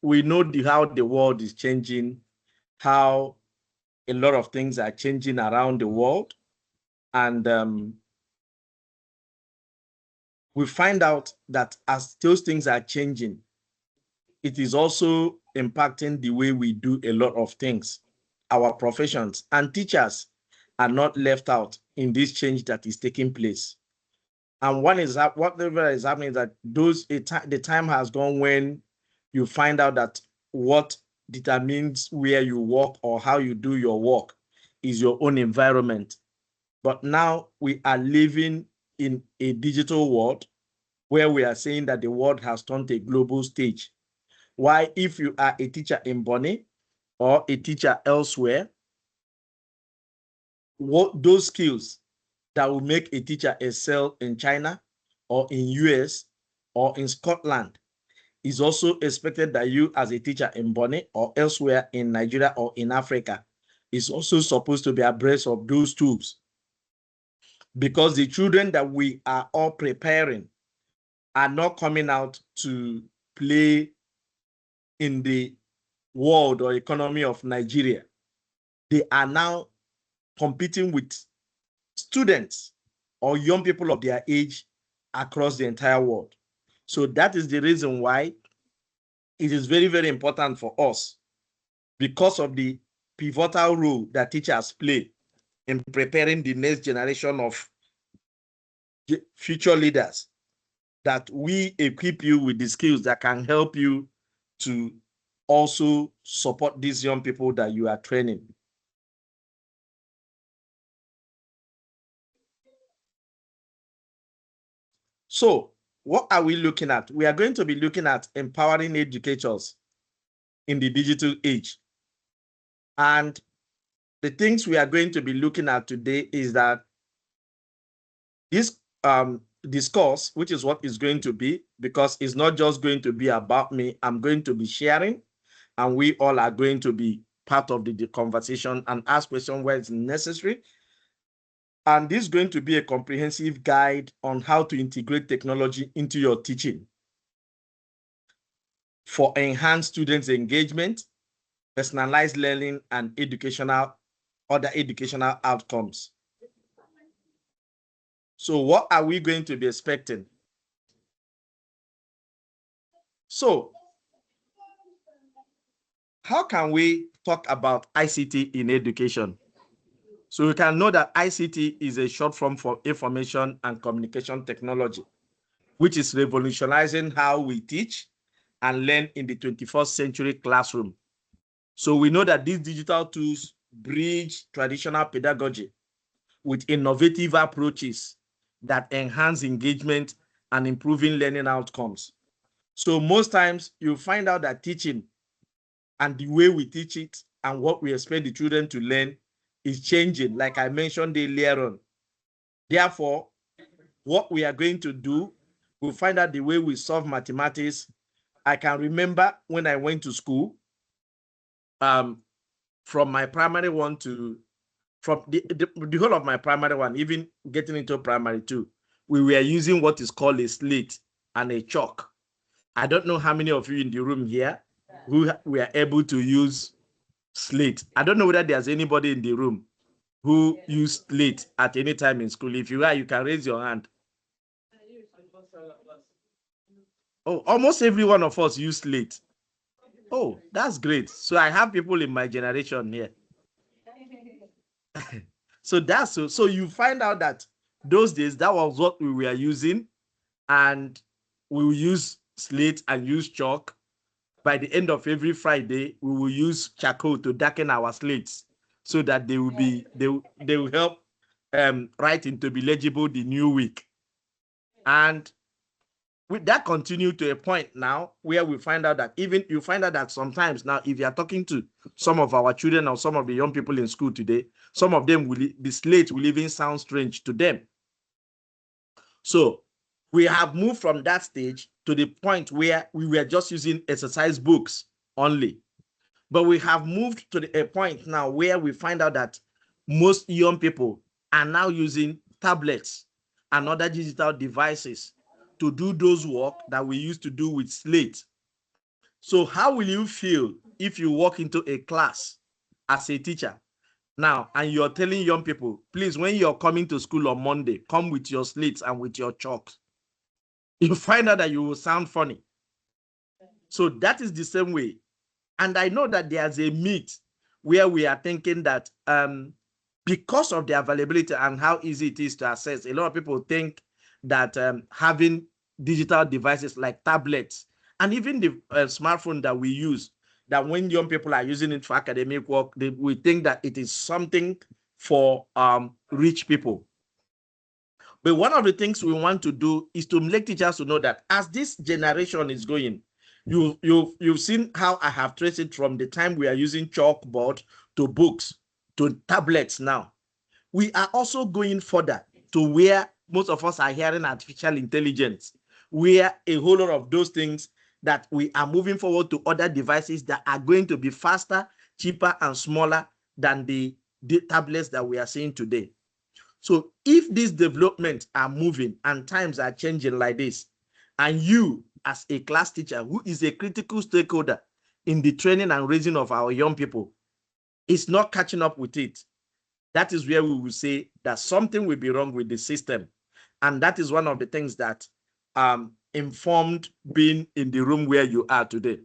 we know how the world is changing, how a lot of things are changing around the world. And we find out that as those things are changing, it is also impacting the way we do a lot of things, our professions, and teachers are not left out in this change that is taking place. And whatever is happening is that the time has gone when you find out that what determines where you work or how you do your work is your own environment. But now we are living in a digital world where we are saying that the world has turned a global stage. Why, if you are a teacher in Bonny or a teacher elsewhere, what those skills that will make a teacher excel in China or in US or in Scotland is also expected that you as a teacher in Bonny or elsewhere in Nigeria or in Africa is also supposed to be abreast of those tools. Because the children that we are all preparing are not coming out to play in the world or economy of Nigeria. They are now competing with students or young people of their age across the entire world. So that is the reason why it is very, very important for us, because of the pivotal role that teachers play in preparing the next generation of future leaders, that we equip you with the skills that can help you to also support these young people that you are training. So what are we looking at? We are going to be looking at empowering educators in the digital age. And the things we are going to be looking at today is that this discourse, which is what it's going to be, because it's not just going to be about me, I'm going to be sharing, and we all are going to be part of the conversation and ask questions where it's necessary. And this is going to be a comprehensive guide on how to integrate technology into your teaching for enhanced students' engagement, personalized learning, and other educational outcomes. So what are we going to be expecting? So how can we talk about ICT in education? So we can know that ICT is a short form for information and communication technology, which is revolutionizing how we teach and learn in the 21st century classroom. So we know that these digital tools bridge traditional pedagogy with innovative approaches that enhance engagement and improving learning outcomes. So most times you find out that teaching and the way we teach it and what we expect the children to learn is changing, like I mentioned earlier on. Therefore, what we are going to do, we'll find out the way we solve mathematics. I can remember when I went to school, from my primary one to, from the whole of my primary one, even getting into primary two, we were using what is called a slate and a chalk. I don't know how many of you in the room here who were able to use slate. I don't know whether there's anybody in the room who used slate at any time in school. If you are, you can raise your hand. Oh, almost every one of us use slate. Oh, that's great. So I have people in my generation here. So you find out that those days, that was what we were using, and we will use slate and use chalk. By the end of every Friday, we will use charcoal to darken our slates so that they will help writing to be legible the new week. And with that continue to a point now where we find out that even you find out that sometimes now, if you are talking to some of our children or some of the young people in school today, some of them the slate will even sound strange to them. So we have moved from that stage to the point where we were just using exercise books only. But we have moved to a point now where we find out that most young people are now using tablets and other digital devices to do those work that we used to do with slate. So how will you feel if you walk into a class as a teacher now and you're telling young people, please, when you're coming to school on Monday, come with your slates and with your chalks? You find out that you will sound funny. So that is the same way. And I know that there's a myth where we are thinking that because of the availability and how easy it is to access, a lot of people think that having digital devices like tablets and even the smartphone that we use, that when young people are using it for academic work, we think that it is something for rich people. But one of the things we want to do is to make teachers to know that as this generation is going, you've seen how I have traced it from the time we are using chalkboard to books to tablets now. We are also going further to where most of us are hearing artificial intelligence, where a whole lot of those things that we are moving forward to other devices that are going to be faster, cheaper, and smaller than the tablets that we are seeing today. So if these developments are moving and times are changing like this, and you as a class teacher who is a critical stakeholder in the training and raising of our young people is not catching up with it, that is where we will say that something will be wrong with the system. And that is one of the things that informed being in the room where you are today.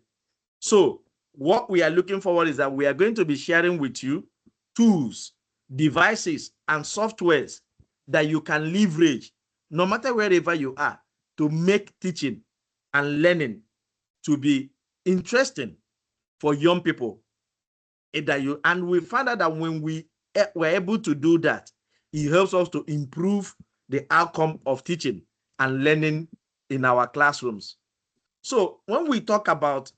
So what we are looking forward is that we are going to be sharing with you tools, devices, and softwares that you can leverage no matter wherever you are to make teaching and learning to be interesting for young people. And we found out that when we were able to do that, it helps us to improve the outcome of teaching and learning in our classrooms. So when we talk about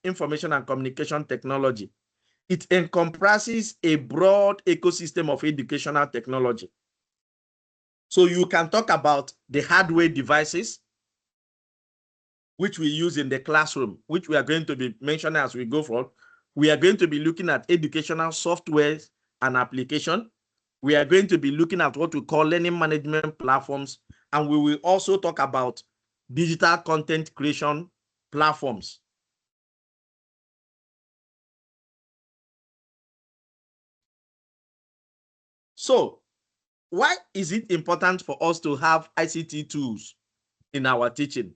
information and communication technology, it encompasses a broad ecosystem of educational technology. So you can talk about the hardware devices, which we use in the classroom, which we are going to be mentioning as we go forward. We are going to be looking at educational software and application. We are going to be looking at what we call learning management platforms, and we will also talk about digital content creation platforms. So why is it important for us to have ICT tools in our teaching?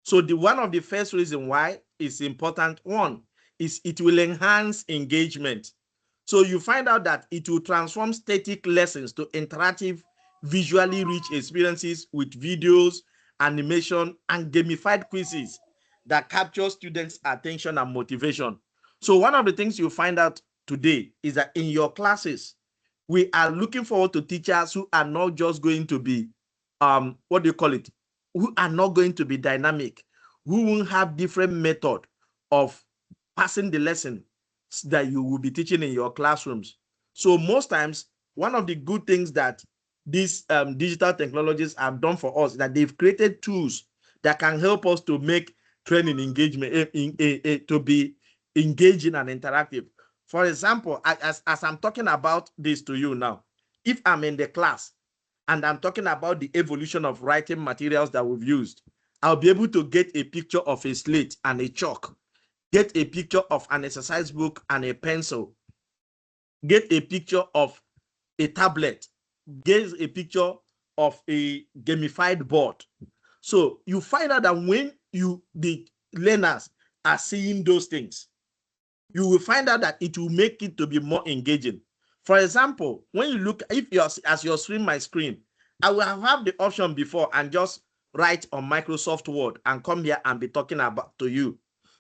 So one of the first reasons why it's important, one, is it will enhance engagement. So you find out that it will transform static lessons to interactive, visually rich experiences with videos, animation, and gamified quizzes that capture students' attention and motivation. So one of the things you find out today is that in your classes, we are looking forward to teachers who are not just going to be, who are not going to be dynamic, who will have different method of passing the lesson that you will be teaching in your classrooms. So most times, one of the good things that these digital technologies have done for us is that they've created tools that can help us to make training engagement to be engaging and interactive. For example, as I'm talking about this to you now, if I'm in the class and I'm talking about the evolution of writing materials that we've used, I'll be able to get a picture of a slate and a chalk, get a picture of an exercise book and a pencil, get a picture of a tablet, get a picture of a gamified board. So you find out that when the learners are seeing those things, you will find out that it will make it to be more engaging. For example, when you look, as you're streaming my screen, I will have the option before and just write on Microsoft Word and come here and be talking about to you.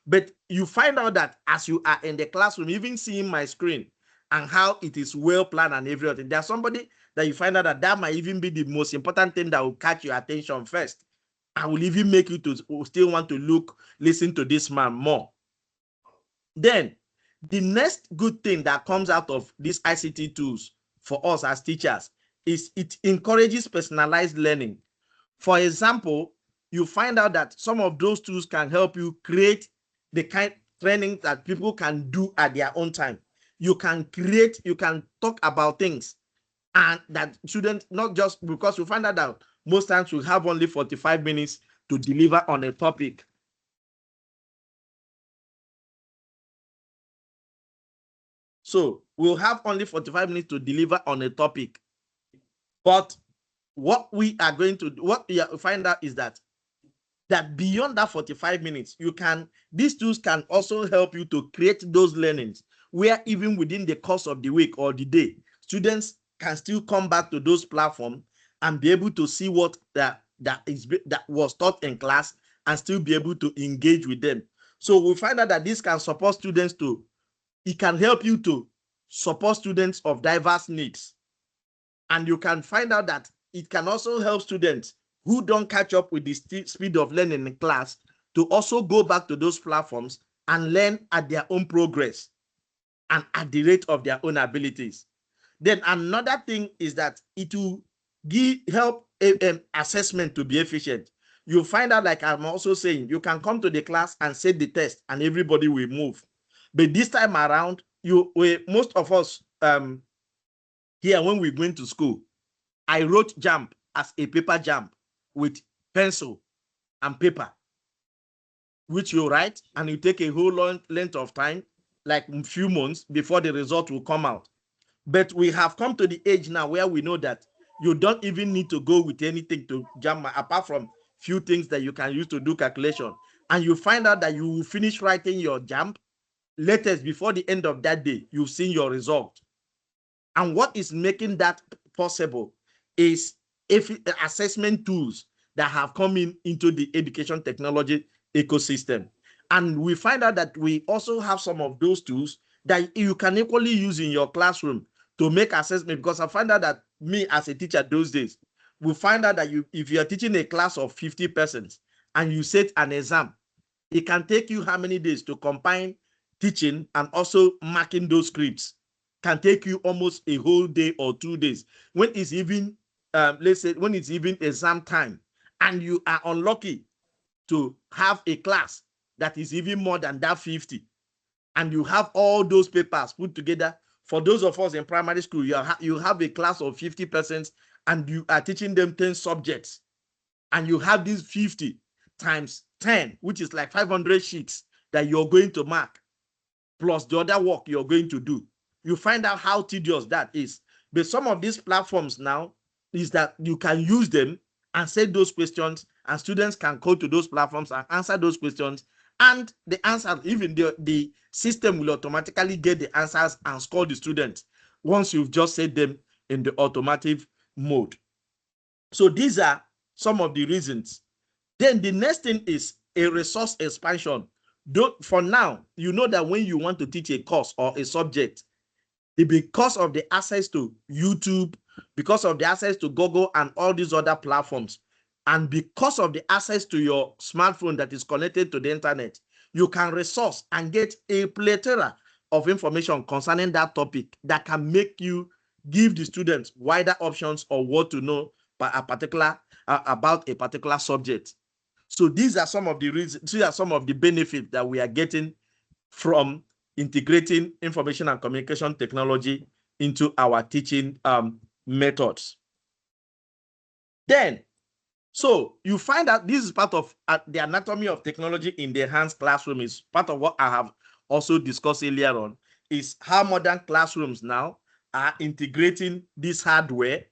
But you find out that as you are in the classroom, even seeing my screen and how it is well planned and everything, there's somebody that you find out that might even be the most important thing that will catch your attention first. I will even make you to still want to listen to this man more. Then the next good thing that comes out of these ICT tools for us as teachers is it encourages personalized learning. For example, you find out that some of those tools can help you create the kind of training that people can do at their own time. You can talk about things and that students, not just because you find out that most times we have only 45 minutes to deliver on a topic. So we'll have only 45 minutes to deliver on a topic. But what we are going to do, what we find out is that beyond that 45 minutes, these tools can also help you to create those learnings where even within the course of the week or the day, students can still come back to those platforms and be able to see what that was taught in class and still be able to engage with them. So we find out that this can support students it can help you to support students of diverse needs. And you can find out that it can also help students who don't catch up with the speed of learning in class to also go back to those platforms and learn at their own progress and at the rate of their own abilities. Then another thing is that it will help assessment to be efficient. You'll find out, like I'm also saying, you can come to the class and set the test and everybody will move. But this time around, most of us here, when we're going to school, I wrote JAMB as a paper JAMB with pencil and paper, which you write and you take a whole long length of time, like a few months before the result will come out. But we have come to the age now where we know that you don't even need to go with anything to JAMB apart from few things that you can use to do calculation. And you find out that you will finish writing your JAMB latest before the end of that day, you've seen your result. And what is making that possible is assessment tools that have come into the education technology ecosystem. And we find out that we also have some of those tools that you can equally use in your classroom to make assessment. Because I find out that me as a teacher those days, we find out that if you are teaching a class of 50 persons and you set an exam, it can take you how many days to combine teaching and also marking those scripts. Can take you almost a whole day or 2 days. When it's even, let's say, when it's even exam time, and you are unlucky to have a class that is even more than that 50, and you have all those papers put together. For those of us in primary school, you have a class of 50 persons, and you are teaching them 10 subjects, and you have these 50 times 10, which is like 500 sheets that you're going to mark, plus the other work you're going to do. You find out how tedious that is. But some of these platforms now is that you can use them and set those questions, and students can go to those platforms and answer those questions. And the answer, even the system will automatically get the answers and score the students once you've just set them in the automatic mode. So these are some of the reasons. Then the next thing is a resource expansion. For now, you know that when you want to teach a course or a subject, because of the access to YouTube, because of the access to Google and all these other platforms, and because of the access to your smartphone that is connected to the internet, you can resource and get a plethora of information concerning that topic that can make you give the students wider options of what to know about a particular subject. So these are some of the reasons, these are some of the benefits that we are getting from integrating information and communication technology into our teaching methods. Then, so you find out this is part of the anatomy of technology in the enhanced classroom, is part of what I have also discussed earlier on, is how modern classrooms now are integrating this hardware.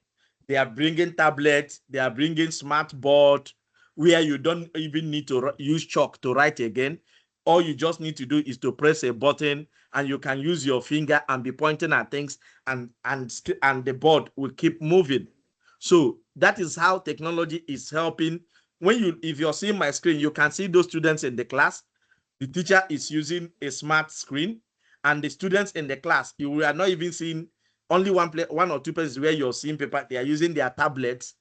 They are bringing tablets, they are bringing smart board, where you don't even need to use chalk to write again. All you just need to do is to press a button, and you can use your finger and be pointing at things, and the board will keep moving. So that is how technology is helping. If you're seeing my screen, you can see those students in the class. The teacher is using a smart screen, and the students in the class, you are not even seeing only one or two places where you're seeing paper. They are using their tablets,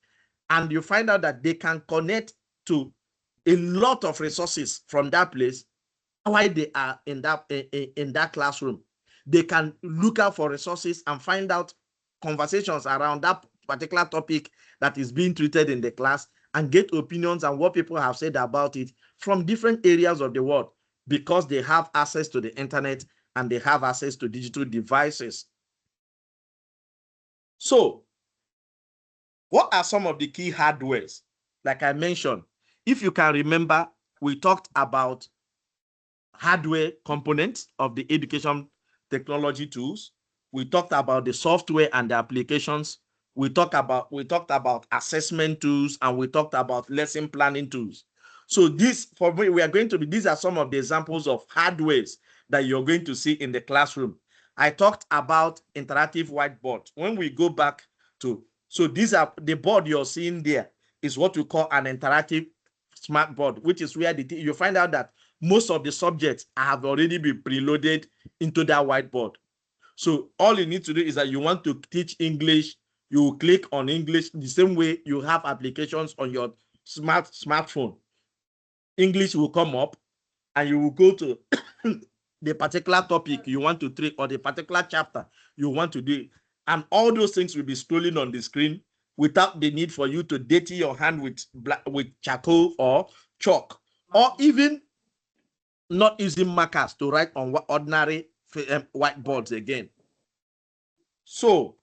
and you find out that they can connect to a lot of resources from that place while they are in that classroom. They can look out for resources and find out conversations around that particular topic that is being treated in the class, and get opinions and what people have said about it from different areas of the world, because they have access to the internet and they have access to digital devices. So what are some of the key hardwares? Like I mentioned, if you can remember, we talked about hardware components of the education technology tools. We talked about the software and the applications. We talked about assessment tools, and we talked about lesson planning tools. So these are some of the examples of hardwares that you're going to see in the classroom. I talked about interactive whiteboard. When we go back to, so these are the board you're seeing there is what we call an interactive smart board, which is where you find out that most of the subjects have already been preloaded into that whiteboard. So all you need to do is that you want to teach English, you click on English the same way you have applications on your smartphone. English will come up and you will go to the particular topic you want to treat or the particular chapter you want to do. And all those things will be scrolling on the screen without the need for you to dirty your hand with charcoal or chalk, or even not using markers to write on ordinary whiteboards again. So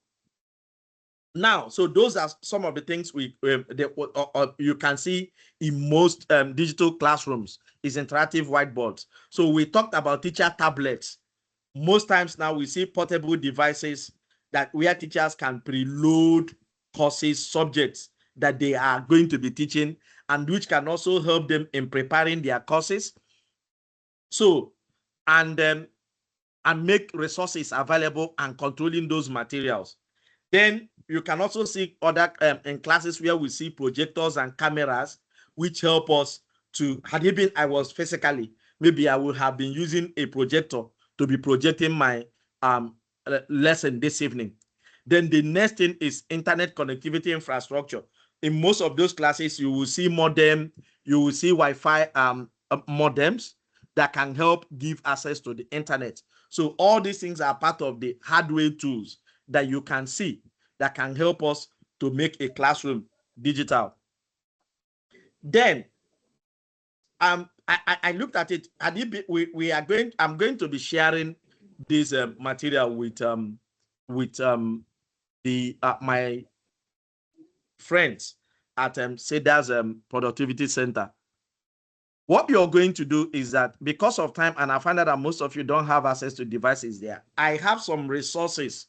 now, so those are some of the things you can see in most digital classrooms is interactive whiteboards. So we talked about teacher tablets. Most times now we see portable devices where teachers can preload courses, subjects that they are going to be teaching, and which can also help them in preparing their courses. So, and make resources available and controlling those materials. Then you can also see other in classes where we see projectors and cameras, which help us to, had it been I was physically, maybe I would have been using a projector to be projecting my lesson this evening. Then the next thing is internet connectivity infrastructure. In most of those classes, you will see modem, you will see Wi-Fi modems that can help give access to the internet. So all these things are part of the hardware tools that you can see that can help us to make a classroom digital. Then I looked at it. I'm going to be sharing this material with my friends at Cedars Productivity Centre. What you're going to do is that, because of time, and I find out that most of you don't have access to devices there, I have some resources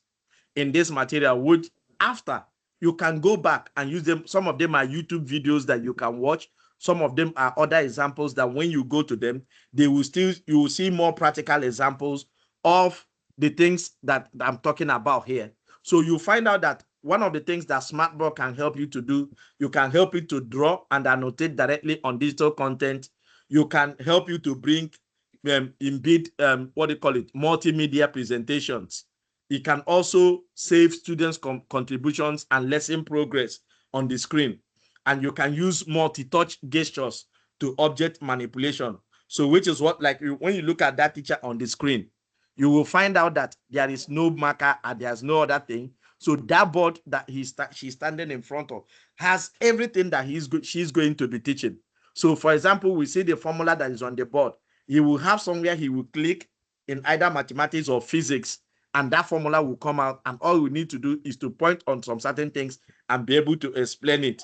in this material, which after you can go back and use them. Some of them are YouTube videos that you can watch. Some of them are other examples that when you go to them, you will see more practical examples of the things that I'm talking about here. So you find out that one of the things that Smartboard can help you to do, you can help it to draw and annotate directly on digital content. You can help you to bring embed multimedia presentations. It can also save students' contributions and lesson progress on the screen. And you can use multi-touch gestures to object manipulation. So which is what, like when you look at that teacher on the screen, you will find out that there is no marker and there's no other thing. So that board that she's standing in front of has everything that she's going to be teaching. So for example, we see the formula that is on the board. He will have somewhere he will click in either mathematics or physics, and that formula will come out, and all we need to do is to point on some certain things and be able to explain it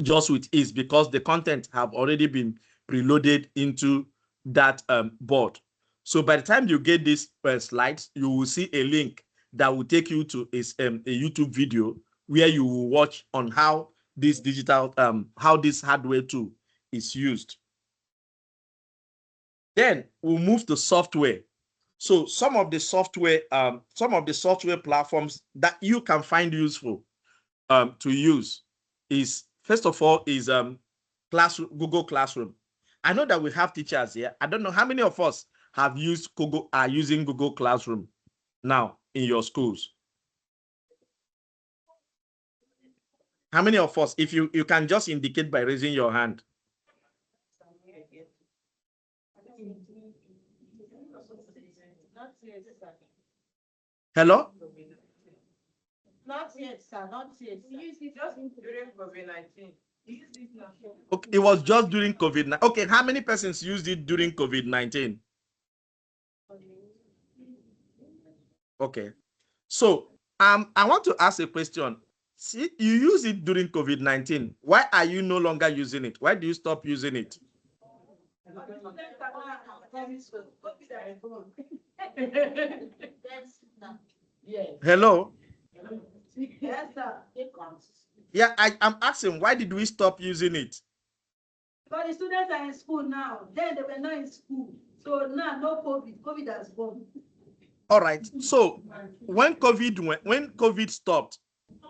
just with ease, because the content have already been preloaded into that board. So by the time you get these slides, you will see a link that will take you to a YouTube video where you will watch on how this hardware tool is used. Then we'll move to software. So some of the software platforms that you can find useful to use is, first of all, is Google Classroom. I know that we have teachers here. I don't know how many of us are using Google Classroom now in your schools. How many of us, if you can just indicate by raising your hand. Hello? Not yet, sir. Not yet. We used it just during COVID-19. Okay, it was just during COVID-19. Okay, how many persons used it during COVID-19? Okay. So I want to ask a question. See, you use it during COVID-19. Why are you no longer using it? Why do you stop using it? Hello? Yes, sir. Yeah, I'm asking, why did we stop using it? But the students are in school now. Then they were not in school. So now no COVID. COVID has gone. All right. So when COVID stopped,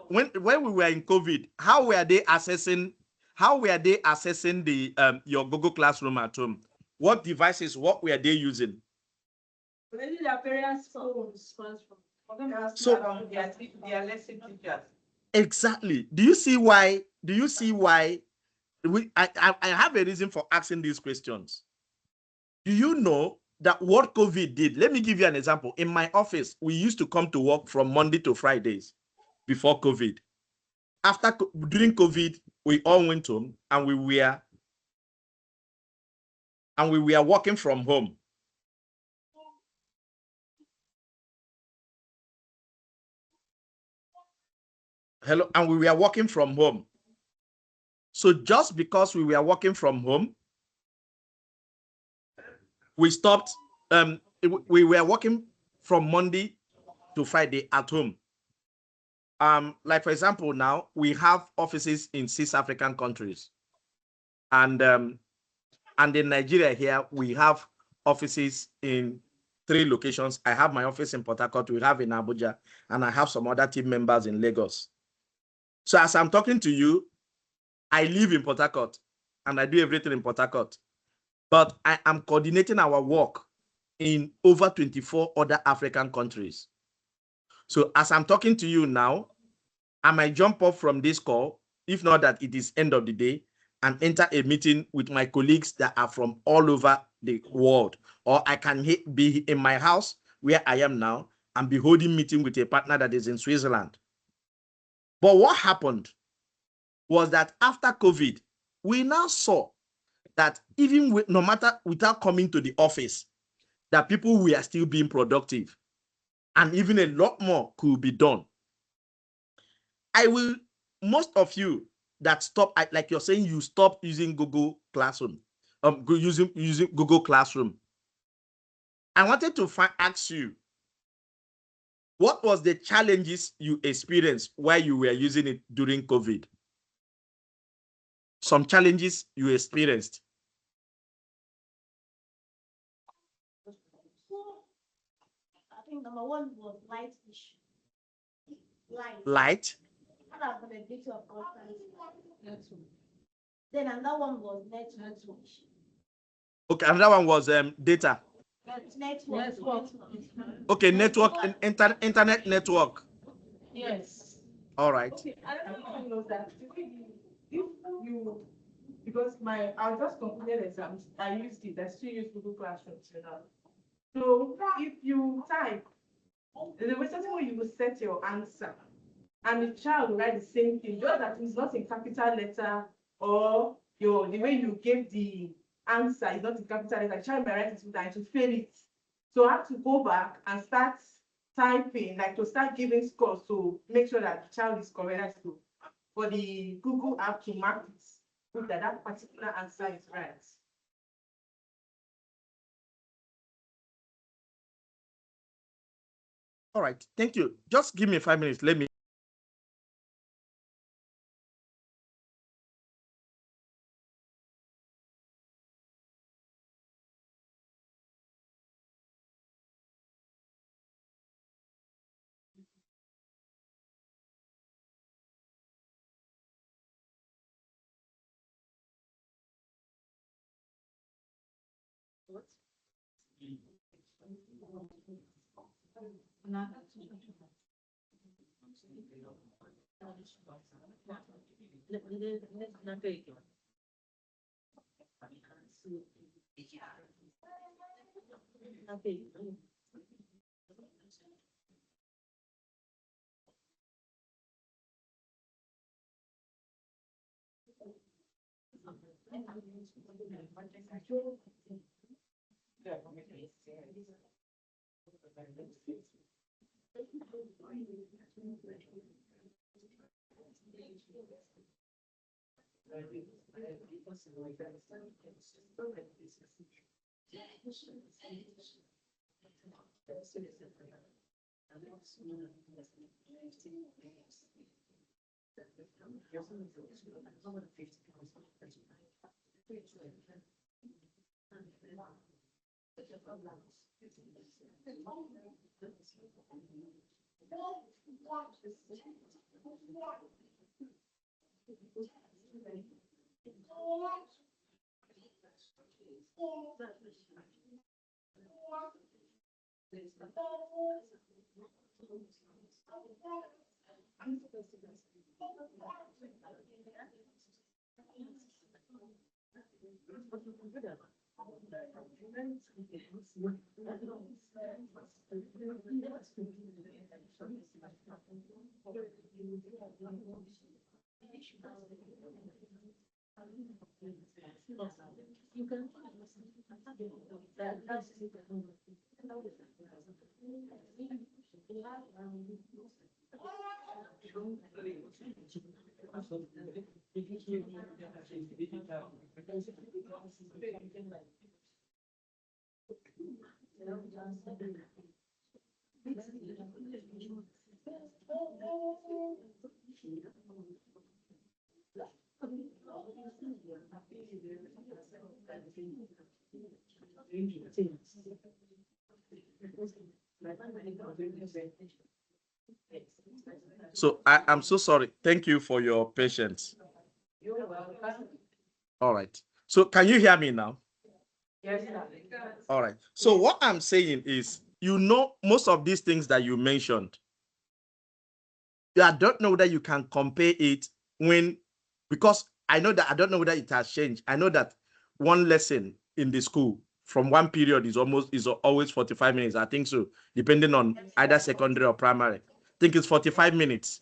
when we were in COVID, how were they assessing the your Google Classroom at home? What devices, what were they using? Maybe their parents' phones. So They are lesson teachers. exactly. Do you see why? I have a reason for asking these questions. Do you know that what COVID did? Let me give you an example. In my office, we used to come to work from Monday to Fridays before COVID. During COVID, we all went home and we were working from home. Hello, and we were working from home. So just because we were working from home, we stopped. We were working from Monday to Friday at home. Like for example, now we have offices in 6 African countries, and in Nigeria here we have offices in 3 locations. I have my office in Port Harcourt, we have in Abuja, and I have some other team members in Lagos. So as I'm talking to you, I live in Port Harcourt and I do everything in Port Harcourt, but I am coordinating our work in over 24 other African countries. So as I'm talking to you now, I might jump off from this call, if not that it is end of the day, and enter a meeting with my colleagues that are from all over the world. Or I can be in my house where I am now and be holding meeting with a partner that is in Switzerland. But what happened was that after COVID, we now saw that even no matter without coming to the office, that people were still being productive, and even a lot more could be done. Most of you that stop, like you're saying, you stop using Google Classroom, using Google Classroom. I wanted to ask you, what was the challenges you experienced while you were using it during COVID? Some challenges you experienced. I think number one was light issue. Light? Then another one was network. Okay, another one was data. Network. Okay, network, internet network. Yes. All right. Okay, another thing was that if you, because I just completed exams, I used it, I still use Google Classroom till now. So if you type, there's a way certain way you will set your answer, and the child will write the same thing, just that it's not in capital letter, or the way you gave the answer is not in capital letter. The child may write it with and to fail it. So I have to go back and start typing, like to start giving scores to make sure that the child is correct, to for the Google app to mark it, prove that that particular answer is right. All right, thank you. Just give me 5 minutes. Let me. So I'm so sorry. Thank you for your patience. All right. So can you hear me now? Yes, sir. All right. So what I'm saying is, most of these things that you mentioned, I don't know that you can compare it because I know that I don't know whether it has changed. I know that one lesson in the school from one period is always 45 minutes. I think so, depending on either secondary or primary. I think it's 45 minutes.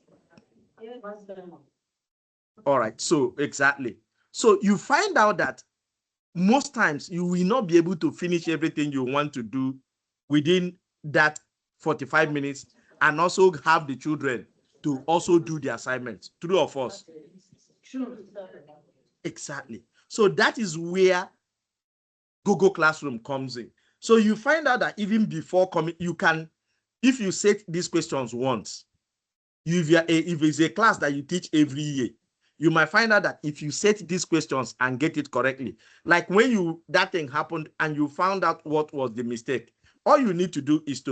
All right. So exactly. So you find out that most times you will not be able to finish everything you want to do within that 45 minutes and also have the children to also do the assignments. True or false? True. Exactly. So that is where Google Classroom comes in. So you find out that even before coming, if you set these questions once, if it's a class that you teach every year, you might find out that if you set these questions and get it correctly, like when that thing happened and you found out what was the mistake, all you need to do is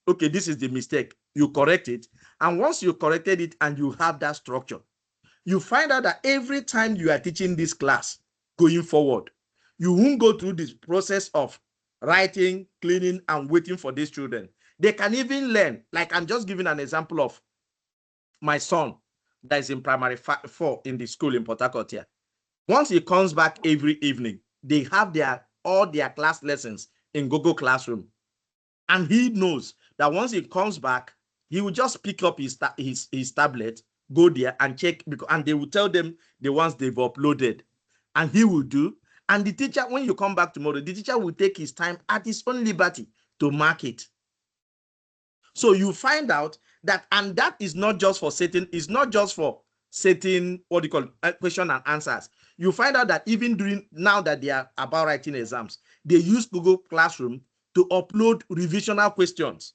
okay, this is the mistake, you correct it. And once you corrected it and you have that structure, you find out that every time you are teaching this class going forward, you won't go through this process of writing, cleaning, and waiting for these children. They can even learn. Like I'm just giving an example of my son that is in primary 4 in the school in Port Harcourt here. Once he comes back every evening, they have all their class lessons in Google Classroom. And he knows that once he comes back, he will just pick up his tablet, go there and check, and they will tell them the ones they've uploaded. And he will do. And the teacher, when you come back tomorrow, the teacher will take his time at his own liberty to mark it. So you find out that, and that is not just for setting, what do you call it, question and answers. You find out that even now that they are about writing exams, they use Google Classroom to upload revisional questions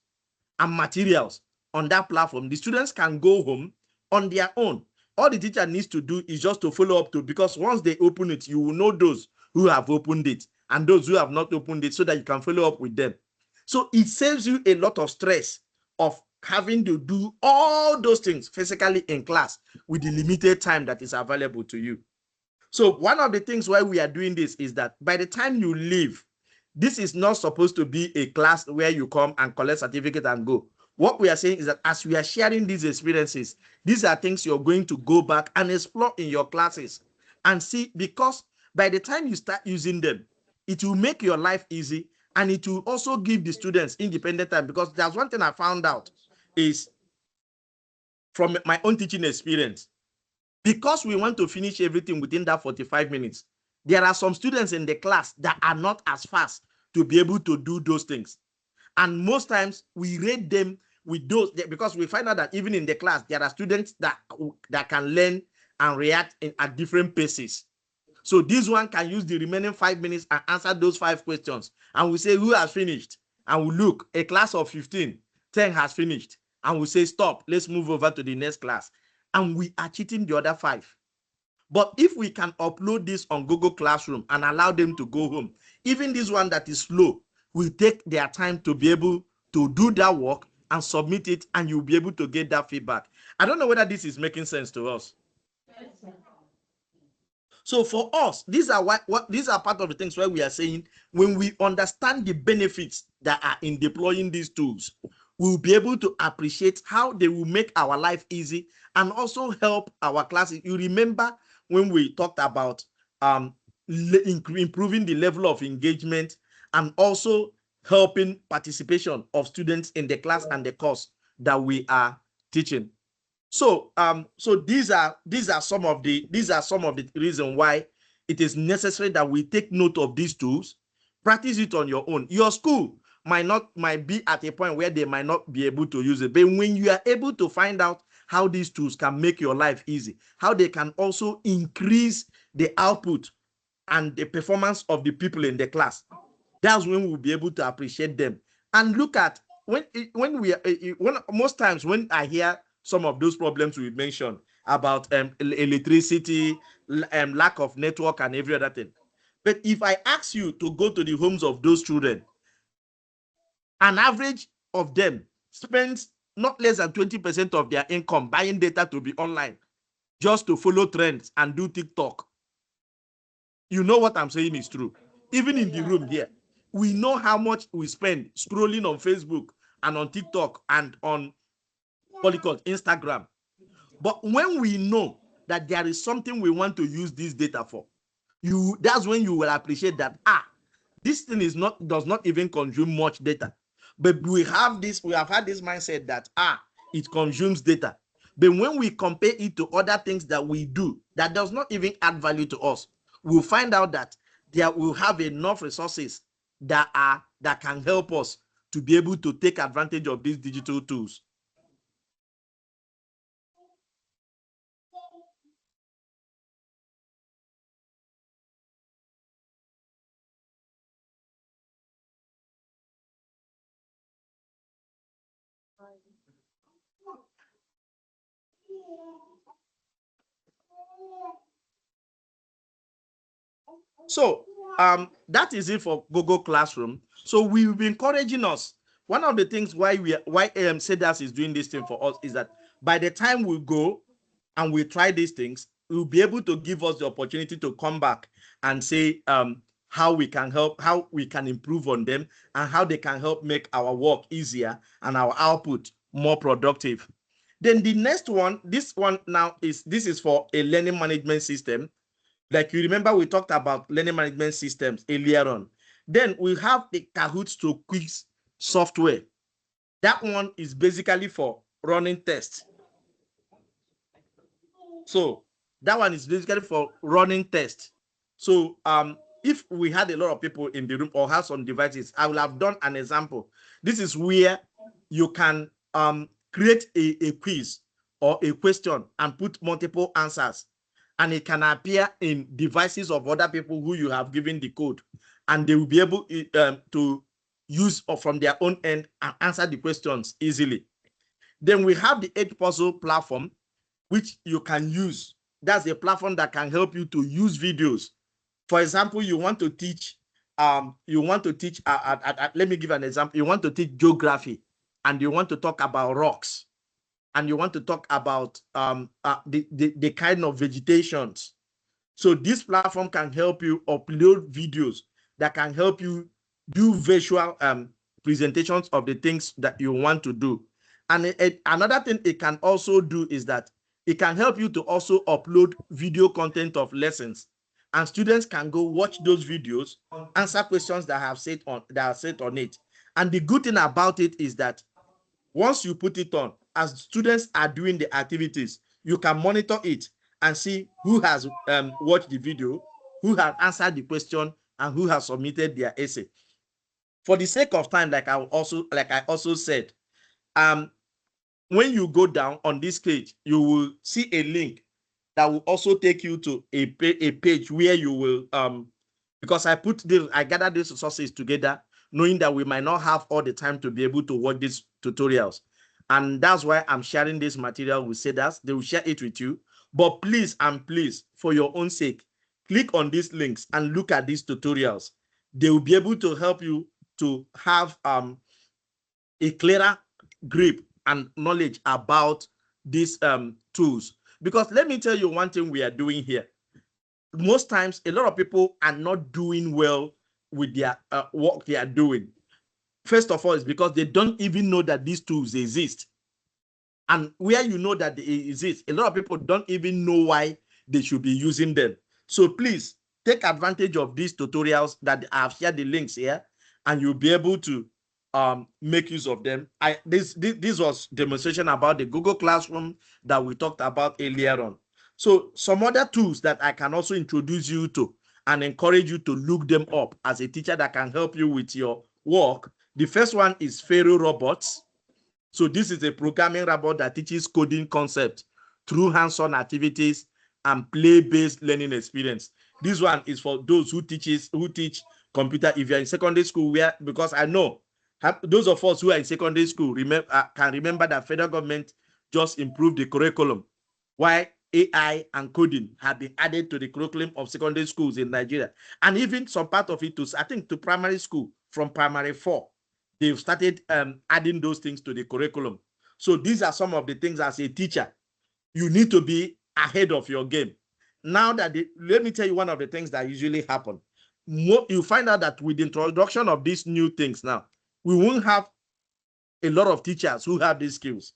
and materials on that platform. The students can go home on their own. All the teacher needs to do is just to follow up because once they open it, you will know those who have opened it and those who have not opened it so that you can follow up with them. So it saves you a lot of stress of having to do all those things physically in class with the limited time that is available to you. So one of the things why we are doing this is that by the time you leave, this is not supposed to be a class where you come and collect certificate and go. What we are saying is that as we are sharing these experiences, these are things you're going to go back and explore in your classes and see, because by the time you start using them, it will make your life easy and it will also give the students independent time. Because there's one thing I found out is from my own teaching experience, because we want to finish everything within that 45 minutes, there are some students in the class that are not as fast to be able to do those things. And most times we rate them with those, because we find out that even in the class, there are students that can learn and react at different paces. So this one can use the remaining 5 minutes and answer those 5 questions. And we say, who has finished? And we look, a class of 15, 10 has finished. And we say, stop, let's move over to the next class. And we are cheating the other 5. But if we can upload this on Google Classroom and allow them to go home, even this one that is slow will take their time to be able to do that work and submit it, and you'll be able to get that feedback. I don't know whether this is making sense to us. So for us, these are these are part of the things where we are saying, when we understand the benefits that are in deploying these tools, we'll be able to appreciate how they will make our life easy and also help our classes. You remember when we talked about improving the level of engagement and also helping participation of students in the class and the course that we are teaching. So these are some of the reasons why it is necessary that we take note of these tools, practice it on your own. Your school might be at a point where they might not be able to use it, but when you are able to find out how these tools can make your life easy, how they can also increase the output and the performance of the people in the class, that's when we'll be able to appreciate them. And look at when most times when I hear some of those problems we mentioned about electricity, lack of network and every other thing. But if I ask you to go to the homes of those children, an average of them spends not less than 20% of their income buying data to be online, just to follow trends and do TikTok. You know what I'm saying is true. Even in the room here, we know how much we spend scrolling on Facebook and on TikTok and on Instagram. But when we know that there is something we want to use this data for, that's when you will appreciate that this thing does not even consume much data. But we have had this mindset that it consumes data. But when we compare it to other things that we do that does not even add value to us, we'll find out that there will have enough resources that can help us to be able to take advantage of these digital tools. So that is it for Google Classroom. So we will be encouraging us. One of the things why Cedars is doing this thing for us is that by the time we go and we try these things, we'll be able to give us the opportunity to come back and say how we can help, how we can improve on them, and how they can help make our work easier and our output more productive. Then the next one, this is for a learning management system. Like you remember, we talked about learning management systems earlier on. Then we have the Kahoot to Quiz software. That one is basically for running tests. So that one is basically for running tests. So if we had a lot of people in the room or have some devices, I will have done an example. This is where you can create a quiz or a question and put multiple answers, and it can appear in devices of other people who you have given the code, and they will be able to use from their own end and answer the questions easily. Then we have the 𝗙𝗂𝗏𝗊 platform, which you can use. That's a platform that can help you to use videos. For example, you want to teach, let me give an example. You want to teach geography, and you want to talk about rocks, and you want to talk about the kind of vegetations. So this platform can help you upload videos that can help you do visual presentations of the things that you want to do. And another thing it can also do is that it can help you to also upload video content of lessons, and students can go watch those videos, answer questions that are set on it. And the good thing about it is that once you put it on, as students are doing the activities, you can monitor it and see who has watched the video, who has answered the question, and who has submitted their essay. For the sake of time, like I also said, when you go down on this page, you will see a link that will also take you to a page where you will, because I gathered these resources together, knowing that we might not have all the time to be able to watch these tutorials. And that's why I'm sharing this material with Cedars. They will share it with you. But please and please, for your own sake, click on these links and look at these tutorials. They will be able to help you to have a clearer grip and knowledge about these tools. Because let me tell you one thing we are doing here. Most times, a lot of people are not doing well with their work they are doing. First of all, it's because they don't even know that these tools exist. And where you know that they exist, a lot of people don't even know why they should be using them. So please take advantage of these tutorials that I've shared the links here, and you'll be able to make use of them. This was demonstration about the Google Classroom that we talked about earlier on. So some other tools that I can also introduce you to and encourage you to look them up as a teacher that can help you with your work. The first one is Pharaoh Robots. So this is a programming robot that teaches coding concepts through hands-on activities and play-based learning experience. This one is for those who teach computer. If you're in secondary school, because I know those of us who are in secondary school can remember that federal government just improved the curriculum, why AI and coding have been added to the curriculum of secondary schools in Nigeria, and even some part of it to, I think, to primary school from primary 4. They've started adding those things to the curriculum. So these are some of the things as a teacher, you need to be ahead of your game. Now that let me tell you one of the things that usually happen. You find out that with the introduction of these new things now, we won't have a lot of teachers who have these skills.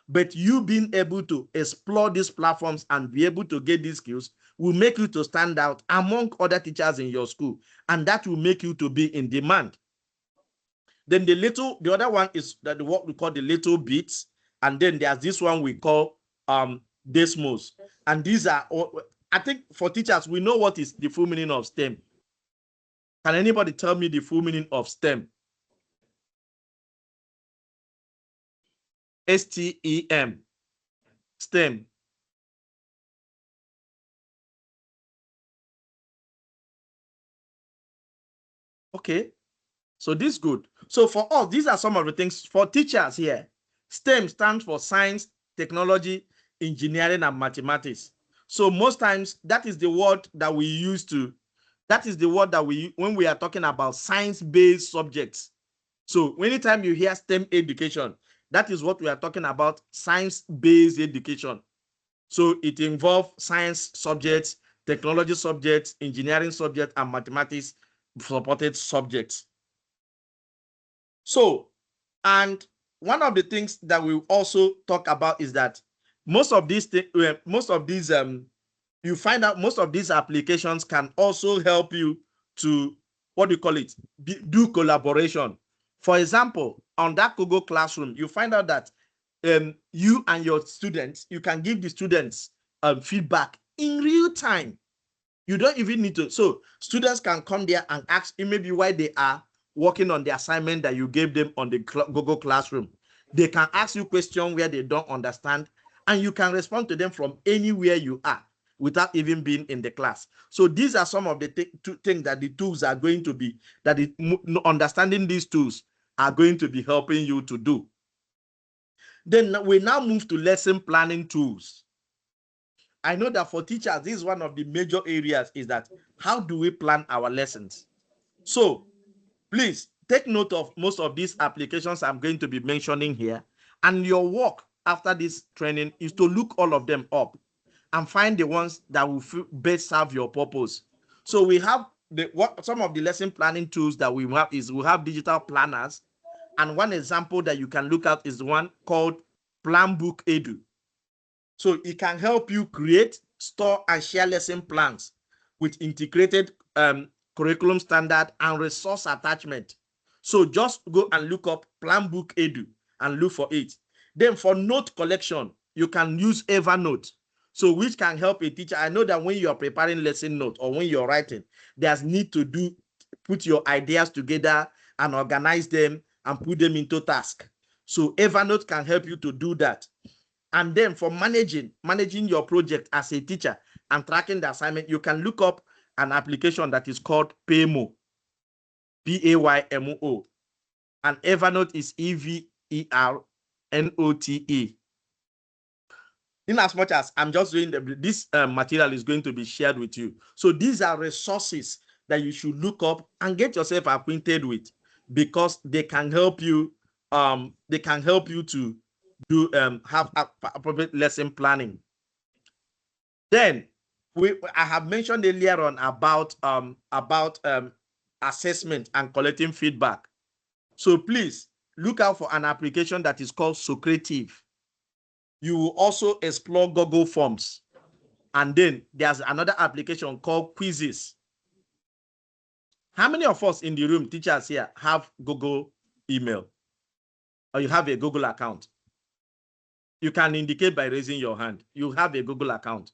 But you being able to explore these platforms and be able to get these skills will make you to stand out among other teachers in your school. And that will make you to be in demand. Then the other one is that what we call the little bits. And then there's this one we call Desmos. And these are, I think for teachers, we know what is the full meaning of STEM. Can anybody tell me the full meaning of STEM? STEM. STEM. Okay. So this is good. So for us, these are some of the things for teachers here. STEM stands for science, technology, engineering, and mathematics. So most times that is the word that we use to, that is the word that when we are talking about science-based subjects. So anytime you hear STEM education, that is what we are talking about, science-based education. So it involves science subjects, technology subjects, engineering subjects, and mathematics supported subjects. So, and one of the things that we also talk about is that most of these you find out most of these applications can also help you to, what do you call it, do collaboration. For example, on that Google Classroom, you find out that you and your students, you can give the students feedback in real time. You don't even need to. So students can come there and ask maybe why they are working on the assignment that you gave them on the Google Classroom. They can ask you questions where they don't understand, and you can respond to them from anywhere you are without even being in the class. So these are some of the things that the tools are going to be, that understanding these tools are going to be helping you to do. Then we now move to lesson planning tools. I know that for teachers, this is one of the major areas, is that how do we plan our lessons? So please take note of most of these applications I'm going to be mentioning here. And your work after this training is to look all of them up and find the ones that will best serve your purpose. So we have some of the lesson planning tools that we have is we have digital planners. And one example that you can look at is the one called Planbook Edu. So it can help you create, store, and share lesson plans with integrated curriculum standard and resource attachment. So just go and look up Planbook Edu and look for it. Then for note collection, you can use Evernote. So which can help a teacher. I know that when you are preparing lesson note or when you're writing, there's need to put your ideas together and organize them and put them into task. So Evernote can help you to do that. And then for managing your project as a teacher and tracking the assignment, you can look up an application that is called 𝗡𝗄𝗻, 𝗡𝗄𝗻, and Evernote is 𝗡𝗂𝗎𝗛𝗡𝗙. In as much as I'm just doing this material is going to be shared with you. So these are resources that you should look up and get yourself acquainted with, because they can help you. They can help you to do have appropriate lesson planning. Then I have mentioned earlier on about assessment and collecting feedback. So please look out for an application that is called Socrative. You will also explore Google Forms. And then there's another application called Quizizz. How many of us in the room, teachers here, have Google email? Or you have a Google account? You can indicate by raising your hand. You have a Google account.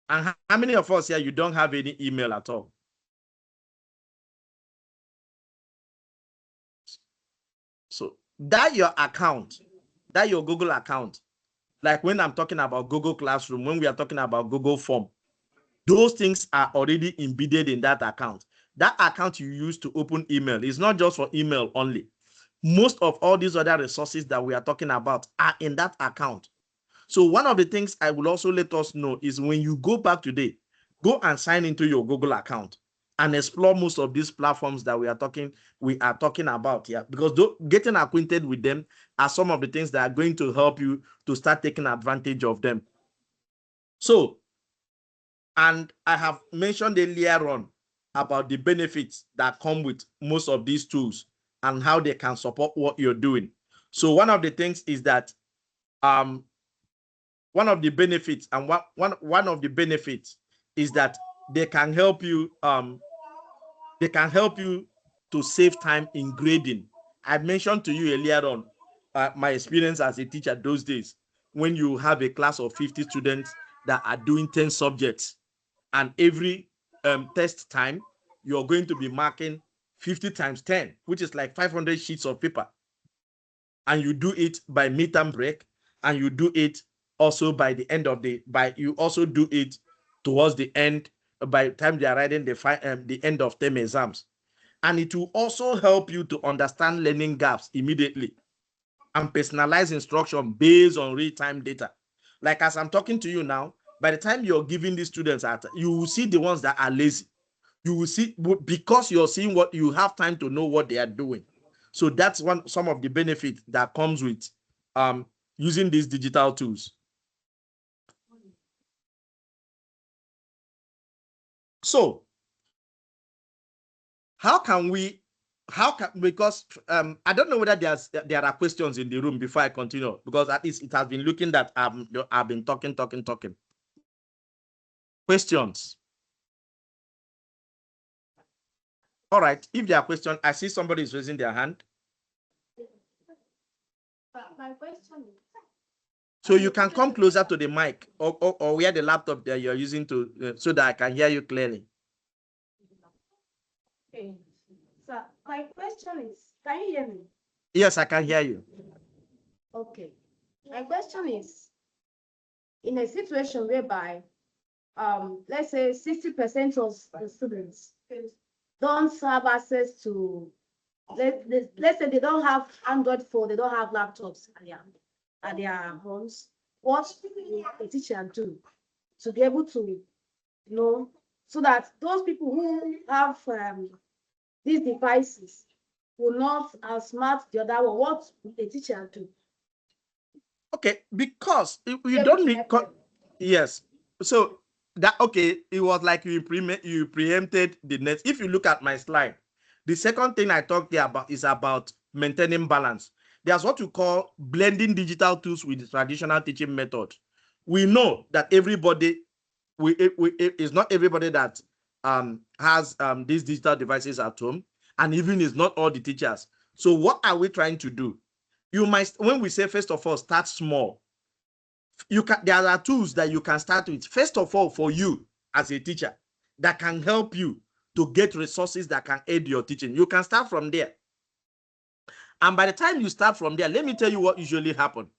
And how many of us here, you don't have any email at all? So that your account, that your Google account, like when I'm talking about Google Classroom, when we are talking about Google Form, those things are already embedded in that account. That account you use to open email is not just for email only. Most of all these other resources that we are talking about are in that account. So one of the things I will also let us know is when you go back today, go and sign into your Google account and explore most of these platforms that we are talking about here, because getting acquainted with them are some of the things that are going to help you to start taking advantage of them. So, and I have mentioned earlier on about the benefits that come with most of these tools and how they can support what you're doing. So one of the things is that one of the benefits is that they can help you to save time in grading. I mentioned to you earlier on my experience as a teacher those days, when you have a class of 50 students that are doing 10 subjects, and every test time you're going to be marking 50 times 10, which is like 500 sheets of paper. And you do it by midterm break, and you do it also by the end of you also do it towards the end, by the time they are writing the end of term exams. And it will also help you to understand learning gaps immediately and personalize instruction based on real-time data. Like as I'm talking to you now, by the time you're giving these students, you will see the ones that are lazy. You will see, because you're seeing what you have time to know what they are doing. So that's some of the benefits that comes with using these digital tools. So because I don't know whether there are questions in the room before I continue, because at least it has been looking that I've been talking. Questions? All right, if there are questions, I see somebody is raising their hand. My question is, so you can come closer to the mic, or where the laptop that you're using to so that I can hear you clearly. Okay. So my question is, can you hear me? Yes, I can hear you. Okay. My question is, in a situation whereby, let's say 60% of the students don't have access to, let's say they don't have Android phone, they don't have laptops at their homes, what will a teacher do to be able to, so that those people who have these devices will not outsmart the other one? What will a teacher do? Okay, because you don't need. Yes. So that, okay, it was like you preempted the next. If you look at my slide, the second thing I talked there about is about maintaining balance. There's what you call blending digital tools with the traditional teaching method. We know that everybody, it's not everybody that has these digital devices at home, and even it's not all the teachers. So what are we trying to do? You might, when we say first of all, start small. There are tools that you can start with. First of all, for you as a teacher, that can help you to get resources that can aid your teaching. You can start from there. And by the time you start from there, let me tell you what usually happens.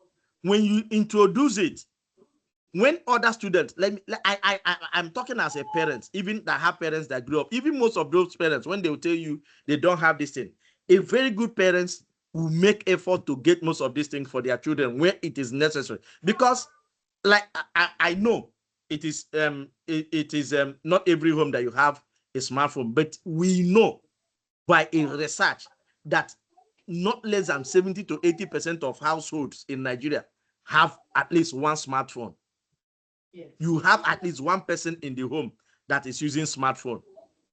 When you introduce it, when other students, I'm talking as a parent, even that have parents that grew up, even most of those parents, when they will tell you they don't have this thing, a very good parents will make effort to get most of these things for their children where it is necessary. Because like I know it is not every home that you have a smartphone, but we know by a research that not less than 70 to 80% of households in Nigeria have at least one smartphone. Yes. You have at least one person in the home that is using smartphone.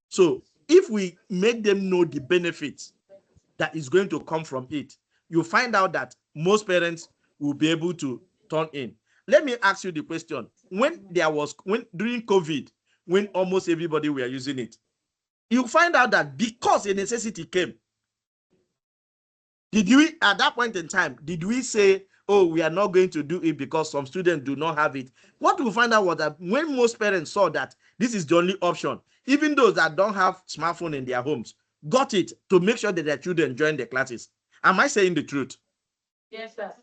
So if we make them know the benefits that is going to come from it, you find out that most parents will be able to turn in. Let me ask you the question. When during COVID, when almost everybody were using it, you find out that because a necessity came, at that point in time, did we say, oh, we are not going to do it because some students do not have it? What we find out was that when most parents saw that this is the only option, even those that don't have smartphone in their homes, got it to make sure that their children join the classes. Am I saying the truth? Yes, sir.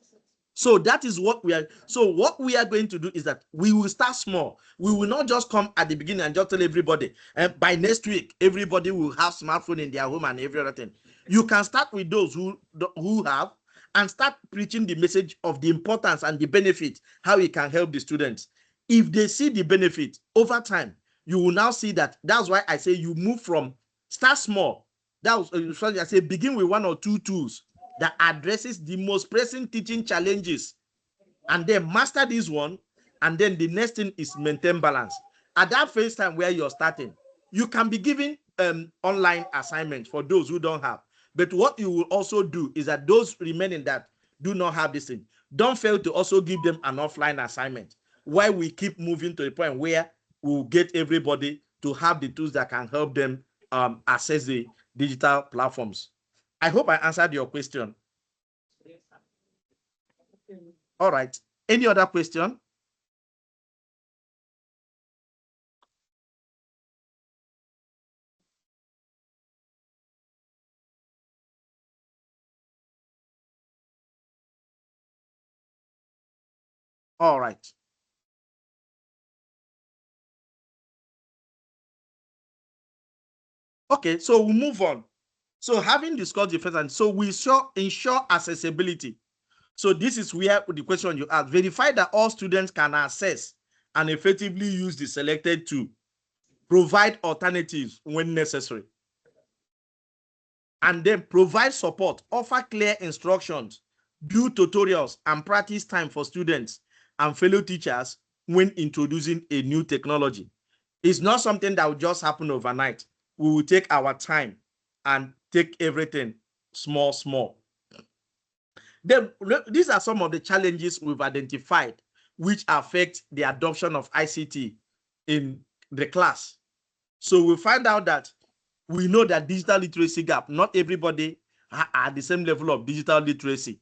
So that is what we are. So what we are going to do is that we will start small. We will not just come at the beginning and just tell everybody, and by next week, everybody will have smartphone in their home and every other thing. You can start with those who have and start preaching the message of the importance and the benefit, how it can help the students. If they see the benefit over time, you will now see that. That's why I say you move from start small. That's why I say begin with one or two tools that addresses the most pressing teaching challenges, and then master this one, and then the next thing is maintain balance. At that first time where you're starting, you can be giving online assignments for those who don't have. But what you will also do is that those remaining that do not have this thing, don't fail to also give them an offline assignment, while we keep moving to a point where we'll get everybody to have the tools that can help them access the digital platforms. I hope I answered your question. All right. Any other question? All right. Okay, so we'll move on. So having discussed the first one, so we ensure accessibility. So this is where the question you ask, verify that all students can access and effectively use the selected tool, provide alternatives when necessary, and then provide support, offer clear instructions, do tutorials and practice time for students and fellow teachers when introducing a new technology. It's not something that will just happen overnight. We will take our time and take everything small. Then these are some of the challenges we've identified which affect the adoption of ICT in the class. So we find out that we know that digital literacy gap, not everybody are at the same level of digital literacy.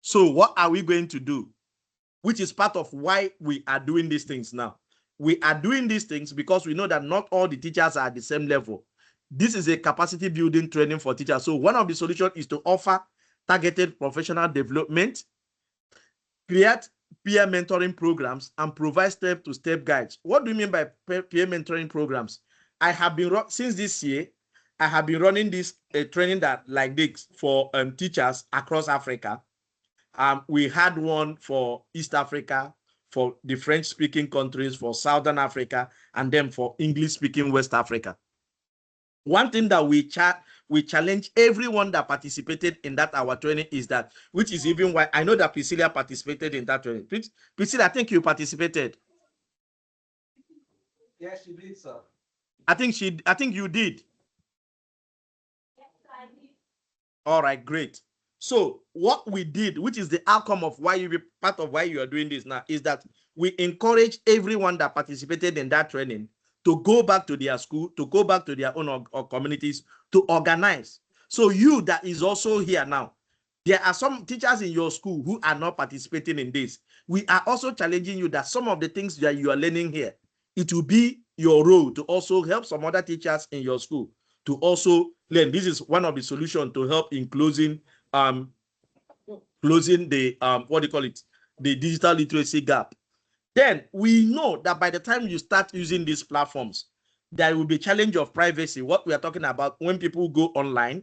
So what are we going to do? Which is part of why we are doing these things now. We are doing these things because we know that not all the teachers are at the same level. This is a capacity building training for teachers. So one of the solutions is to offer targeted professional development, create peer mentoring programs, and provide step-to-step guides. What do you mean by peer mentoring programs? I have been, since this year, I have been running this training that like this for teachers across Africa. We had one for East Africa, for the French-speaking countries, for Southern Africa, and then for English-speaking West Africa. One thing that we challenge everyone that participated in that our training is that, which is even why I know that Priscilla participated in that training. Priscilla, I think you participated. Yes, she did, sir. I think you did. Yes, I did. All right, great. So what we did, which is the outcome of why part of why you are doing this now, is that we encourage everyone that participated in that training to go back to their school, to go back to their own or communities, to organize. So you that is also here now, there are some teachers in your school who are not participating in this. We are also challenging you that some of the things that you are learning here, it will be your role to also help some other teachers in your school to also learn. This is one of the solutions to help in closing closing the the digital literacy gap. Then we know that by the time you start using these platforms, there will be a challenge of privacy. What we are talking about when people go online,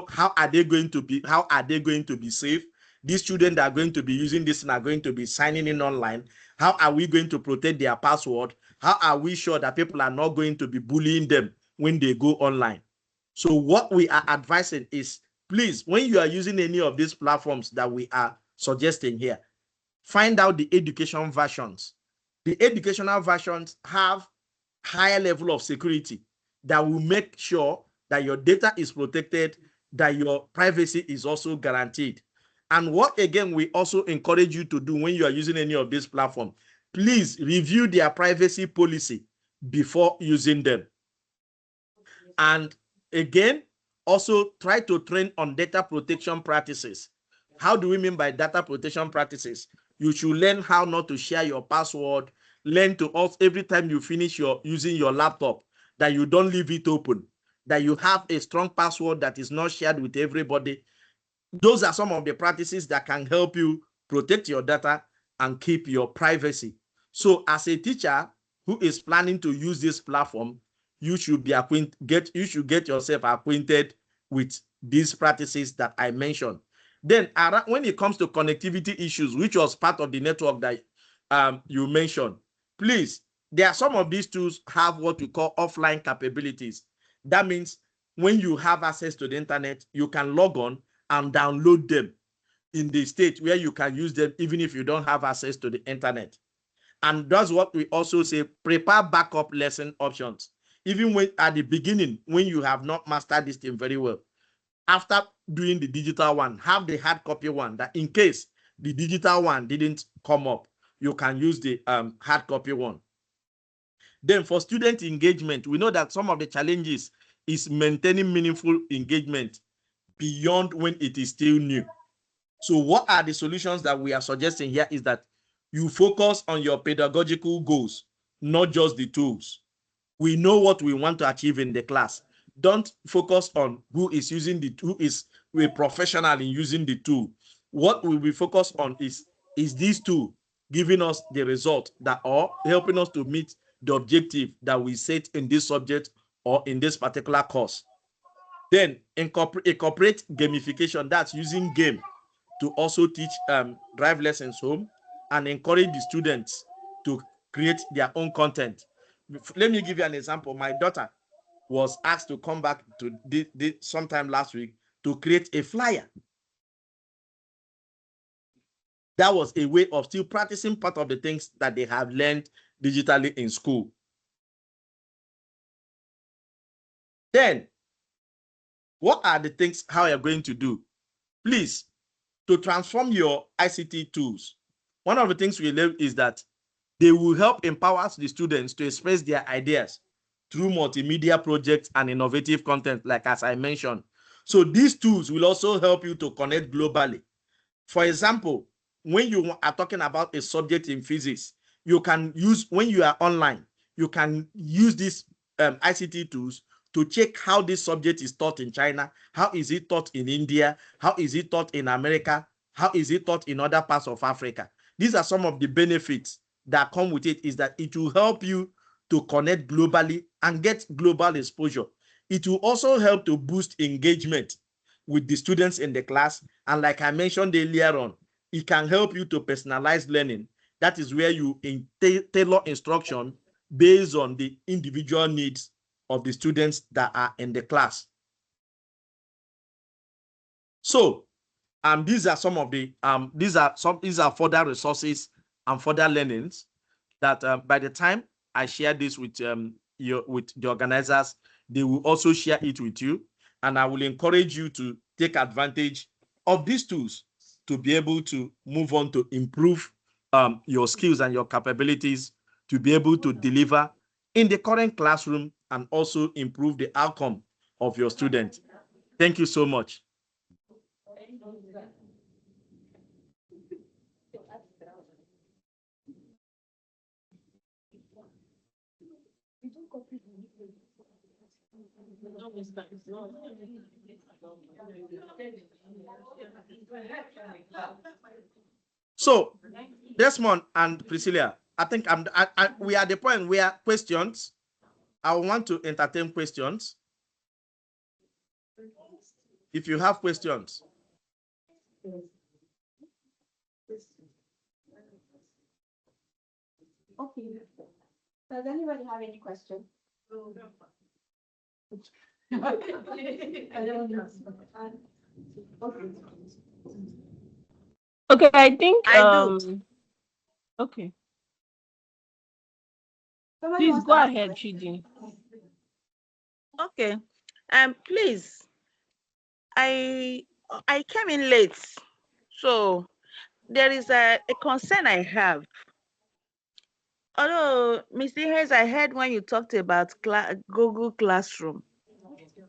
how are they going to be safe? These students that are going to be using this and are going to be signing in online. How are we going to protect their password? How are we sure that people are not going to be bullying them when they go online? So what we are advising is, please, when you are using any of these platforms that we are suggesting here, find out the education versions. The educational versions have higher level of security that will make sure that your data is protected, that your privacy is also guaranteed. And what again we also encourage you to do when you are using any of these platforms, please review their privacy policy before using them. And again, also try to train on data protection practices. How do we mean by data protection practices? You should learn how not to share your password. Learn to also, every time you finish using your laptop, that you don't leave it open, that you have a strong password that is not shared with everybody. Those are some of the practices that can help you protect your data and keep your privacy. So as a teacher who is planning to use this platform, you should be get yourself acquainted with these practices that I mentioned. Then when it comes to connectivity issues, which was part of the network that you mentioned, please, there are some of these tools have what we call offline capabilities. That means when you have access to the internet, you can log on and download them in the state where you can use them even if you don't have access to the internet. And that's what we also say, prepare backup lesson options. Even when at the beginning, when you have not mastered this thing very well, after doing the digital one, have the hard copy one, that in case the digital one didn't come up, you can use the hard copy one. Then for student engagement, we know that some of the challenges is maintaining meaningful engagement beyond when it is still new. So what are the solutions that we are suggesting here is that you focus on your pedagogical goals, not just the tools. We know what we want to achieve in the class. Don't focus on who is using who is a professional in using the tool. What we will focus on is this tool giving us the result that are helping us to meet the objective that we set in this subject or in this particular course. Then incorporate gamification, that's using game to also teach drive lessons home and encourage the students to create their own content. Let me give you an example. My daughter was asked to come back to sometime last week to create a flyer. That was a way of still practicing part of the things that they have learned digitally in school. Then, what are the things how you're going to do? Please, to transform your ICT tools, one of the things we learn is that they will help empower the students to express their ideas through multimedia projects and innovative content, like as I mentioned. So these tools will also help you to connect globally. For example, when you are talking about a subject in physics, you can use, when you are online, you can use these ICT tools to check how this subject is taught in China, how is it taught in India, how is it taught in America, how is it taught in other parts of Africa. These are some of the benefits that come with it, is that it will help you to connect globally and get global exposure. It will also help to boost engagement with the students in the class. And like I mentioned earlier on, it can help you to personalize learning. That is where you tailor instruction based on the individual needs of the students that are in the class. So these are some of the these are further resources and further learnings that by the time I share this with with the organizers, they will also share it with you, and I will encourage you to take advantage of these tools to be able to move on to improve your skills and your capabilities to be able to deliver in the current classroom and also improve the outcome of your students. Thank you so much. So, Desmond and Priscilla, I think we are at the point where questions. I want to entertain questions. If you have questions. Okay. Does anybody have any question? Okay, I think I do. Okay. Somebody Please wants go to ask ahead, a question? Chidi. Okay. Please, I came in late, so there is a concern I have. Although, Mr. Hayes, I heard when you talked about Google Classroom.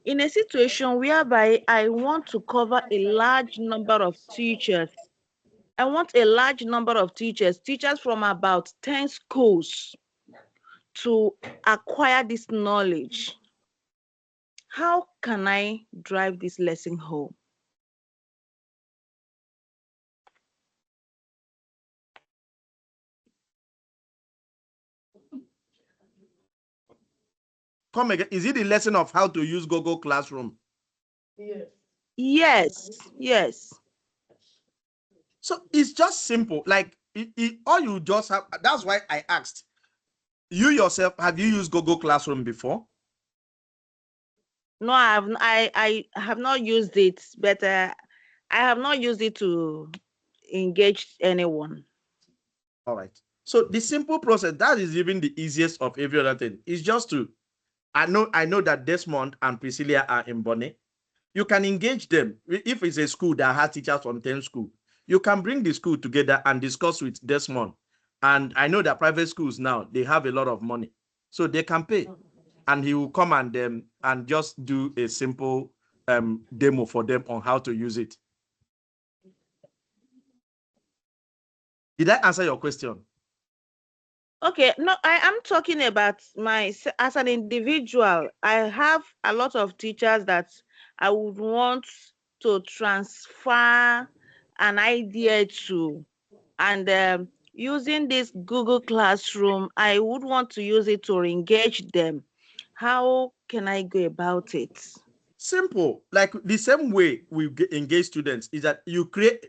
In a situation whereby I want to cover a large number of teachers, I want a large number of teachers from about 10 schools to acquire this knowledge. How can I drive this lesson home? Come again. Is it the lesson of how to use Google Classroom? Yes. So it's just simple. Like all you just have. That's why I asked. You yourself, have you used Google Classroom before? No, I have not used it, but I have not used it to engage anyone. All right. So the simple process, that is even the easiest of every other thing, is just to, I know that Desmond and Priscilla are in Bonnet. You can engage them. If it's a school that has teachers from 10 schools, you can bring the school together and discuss with Desmond. And I know that private schools now, they have a lot of money, so they can pay. And he will come and just do a simple demo for them on how to use it. Did I answer your question? Okay, no, I am talking about as an individual. I have a lot of teachers that I would want to transfer an idea to, and using this Google Classroom, I would want to use it to engage them. How can I go about it? Simple. Like the same way we engage students is that you create,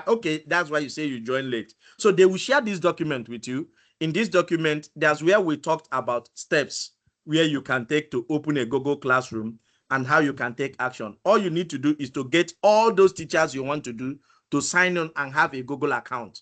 okay, that's why you say you join late. So they will share this document with you. In this document, that's where we talked about steps where you can take to open a Google Classroom and how you can take action. All you need to do is to get all those teachers you want to do to sign on and have a Google account.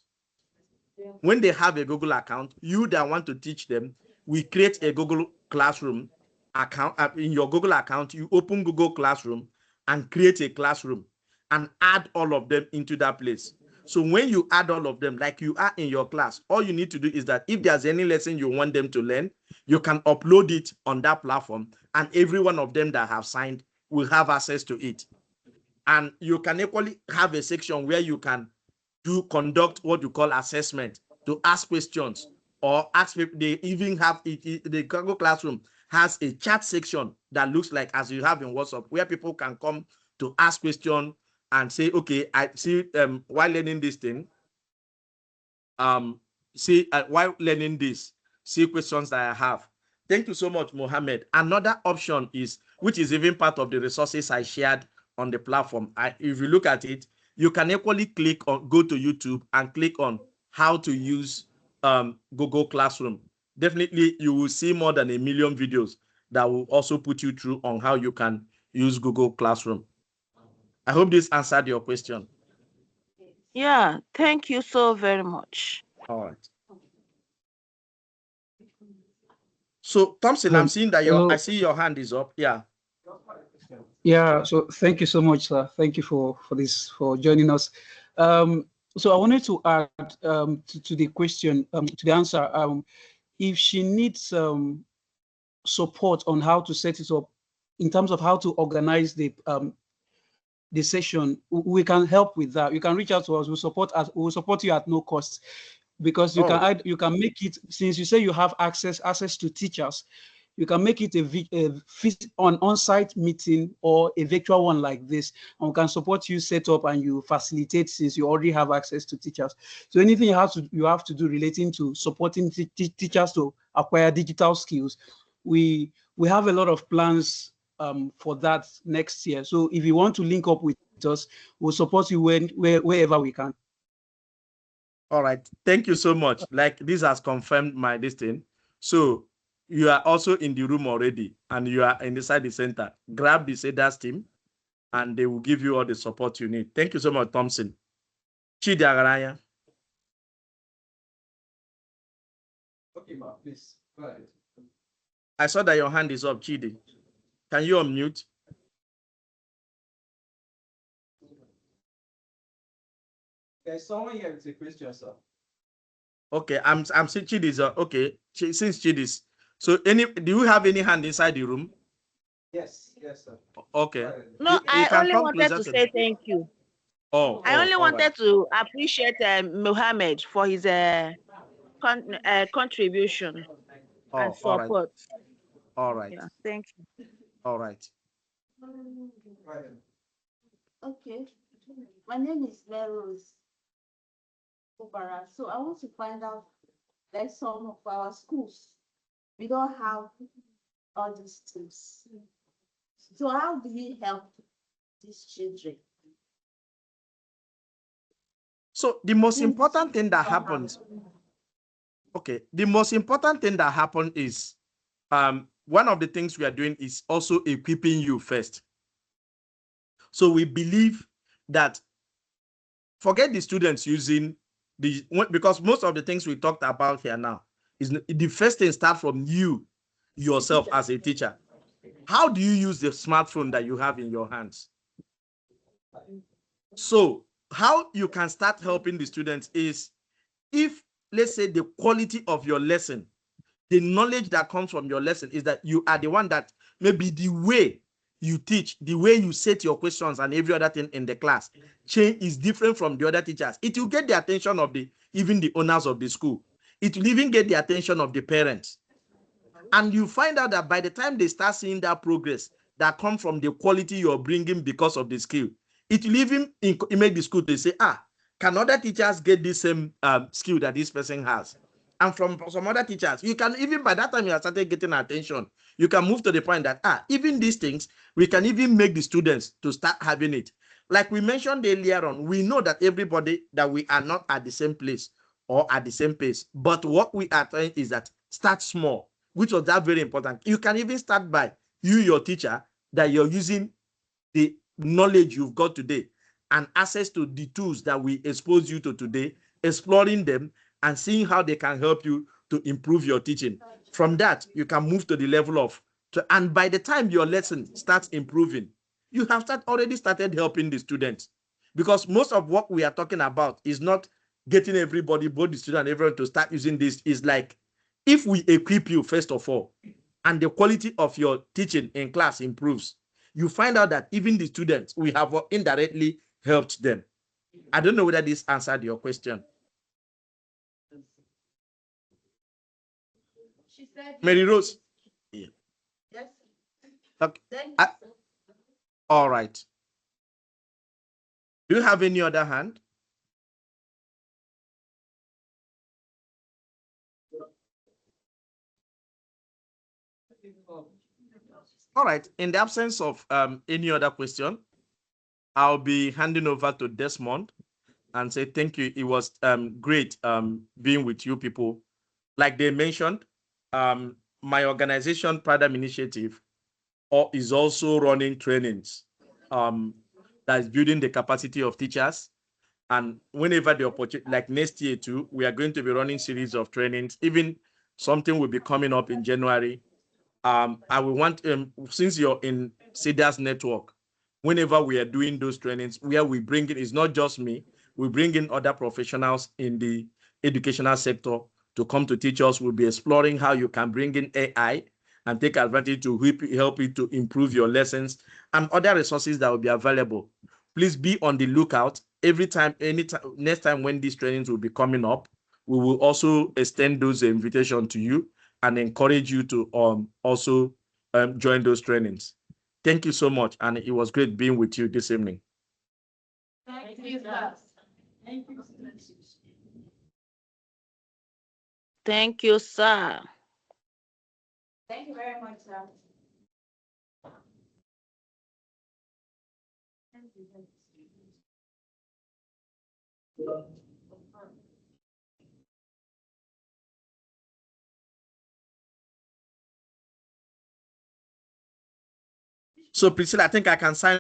When they have a Google account, you that want to teach them, we create a Google Classroom account. In your Google account, you open Google Classroom and create a classroom and add all of them into that place. So when you add all of them, like you are in your class, all you need to do is that if there's any lesson you want them to learn, you can upload it on that platform, and every one of them that have signed will have access to it. And you can equally have a section where you can conduct what you call assessment, to ask questions or ask people. They even have the Google Classroom has a chat section that looks like as you have in WhatsApp, where people can come to ask questions and say, okay, I see while learning this thing, while learning this, see questions that I have. Thank you so much, Mohammed. Another option is, which is even part of the resources I shared on the platform. If you look at it, you can equally go to YouTube and click on how to use Google Classroom. Definitely, you will see more than 1 million videos that will also put you through on how you can use Google Classroom. I hope this answered your question. Yeah, thank you so very much. All right. So Thompson, I'm seeing that I see your hand is up. Yeah. Yeah. So thank you so much, sir. Thank you for joining us. So I wanted to add to the question, to the answer. If she needs support on how to set it up, in terms of how to organize the session, we can help with that. You can reach out to us. We'll support you at no cost, because you can make it, since you say you have access to teachers. you can make it an on-site meeting or a virtual one like this, and we can support you set up and you facilitate, since you already have access to teachers. So anything you have to do relating to supporting teachers to acquire digital skills, we have a lot of plans for that next year. So if you want to link up with us, we'll support you wherever we can. All right. Thank you so much. Like, this has confirmed my destiny. So you are also in the room already, and you are inside the center. Grab the Cedars team, and they will give you all the support you need. Thank you so much, Thompson. Chidi Agaraya. Okay, ma, please. Go ahead. I saw that your hand is up, Chidi. Can you unmute? There's someone here with a question, sir. Okay, I'm seeing Chidi's. Okay, since Chidi's. So, do you have any hand inside the room? Yes, sir. Okay. No, I only wanted to say thank you. I only wanted to appreciate Mohammed for his contribution and support. All right. Yeah, thank you. All right. Okay, my name is 𝗪𝗲𝗏𝗧𝗲𝗏𝗃𝗲𝗍. So I want to find out, like, some of our schools, we don't have all these things. So how do we help these children? So the most important thing that happens, the most important thing that happened is, one of the things we are doing is also equipping you first. So we believe that, forget the students using because most of the things we talked about here now is the first thing start from you yourself as a teacher. How do you use the smartphone that you have in your hands? So how you can start helping the students is, if, let's say, the quality of your lesson, the knowledge that comes from your lesson is that you are the one that, maybe the way you teach, the way you set your questions and every other thing in the class change is different from the other teachers. It will get the attention of even the owners of the school. It will even get the attention of the parents. And you find out that by the time they start seeing that progress that comes from the quality you're bringing because of the skill, it will even make the school to say, can other teachers get the same skill that this person has? And from some other teachers, you can even, by that time you have started getting attention, you can move to the point that, even these things, we can even make the students to start having it. Like we mentioned earlier on, we know that everybody, that we are not at the same place or at the same pace. But what we are trying is that start small, which was that very important. You can even start by your teacher, that you're using the knowledge you've got today and access to the tools that we expose you to today, exploring them and seeing how they can help you to improve your teaching. From that, you can move to the level of, and by the time your lesson starts improving, you have already started helping the students. Because most of what we are talking about is not getting everybody, both the student and everyone, to start using this. Is like, if we equip you first of all, and the quality of your teaching in class improves, you find out that even the students, we have indirectly helped them. I don't know whether this answered your question. She said Mary Rose. yes. Okay. All right. Do you have any other hand? All right. In the absence of any other question, I'll be handing over to Desmond and say thank you. It was great being with you people. Like they mentioned, my organization, Paradigm Initiative, is also running trainings that is building the capacity of teachers. And whenever the opportunity, like next year too, we are going to be running series of trainings. Even something will be coming up in January. I will want, since you're in Cedars Network, whenever we are doing those trainings, where we bring in, it's not just me, we bring in other professionals in the educational sector to come to teach us. We'll be exploring how you can bring in AI and take advantage to help you to improve your lessons and other resources that will be available. Please be on the lookout. Every time, anytime, next time when these trainings will be coming up, we will also extend those invitations to you. and encourage you to also join those trainings. Thank you so much, and it was great being with you this evening. Thank you, sir. Thank you, sir. Thank you very much, sir. So Priscilla, I think I can sign